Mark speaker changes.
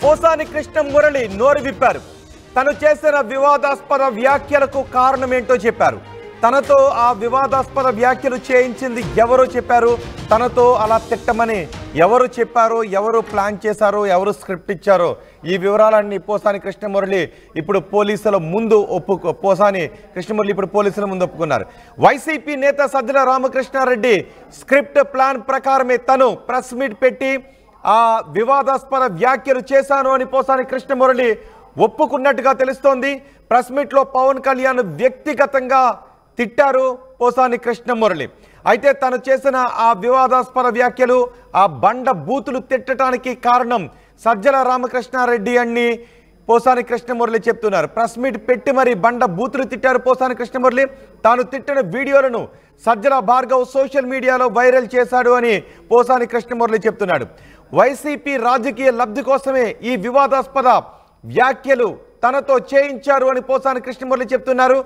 Speaker 1: పోసాని కృష్ణ మురళి నోరు విప్పారు. తను చేసిన వివాదాస్పద వ్యాఖ్యలకు కారణం ఏంటో చెప్పారు. తనతో ఆ వివాదాస్పద వ్యాఖ్యలు చేయించింది ఎవరో చెప్పారు. తనతో అలా తిట్టమని ఎవరు చెప్పారో, ఎవరు ప్లాన్ చేశారో, ఎవరు స్క్రిప్ట్ ఇచ్చారో ఈ వివరాలన్నీ పోసాని కృష్ణమురళి ఇప్పుడు పోలీసుల ముందు ఒప్పుకున్నారు. వైసీపీ నేత సజ్జల రామకృష్ణారెడ్డి స్క్రిప్ట్ ప్లాన్ ప్రకారమే తను ప్రెస్ మీట్ పెట్టి ఆ వివాదాస్పద వ్యాఖ్యలు చేశాను అని పోసాని కృష్ణమురళి ఒప్పుకున్నట్టుగా తెలుస్తోంది. ప్రెస్ మీట్లో పవన్ కళ్యాణ్ వ్యక్తిగతంగా తిట్టారు పోసాని కృష్ణమురళి. అయితే తను చేసిన ఆ వివాదాస్పద వ్యాఖ్యలు, ఆ బండ బూతులు తిట్టడానికి కారణం సజ్జల రామకృష్ణారెడ్డి అని పోసాని కృష్ణమురళి చెప్తున్నారు. ప్రెస్ మీట్ పెట్టి మరి బండ బూతులు తిట్టారు పోసాని కృష్ణమురళి. తాను తిట్టిన వీడియోలను సజ్జల భార్గవ్ సోషల్ మీడియాలో వైరల్ చేశాడు అని పోసాని కృష్ణమురళి చెప్తున్నాడు. వైసీపీ రాజకీయ లబ్ధి కోసమే ఈ వివాదాస్పద వ్యాఖ్యలు తనతో చేయించారు అని పోసాని కృష్ణమురళి చెప్తున్నారు.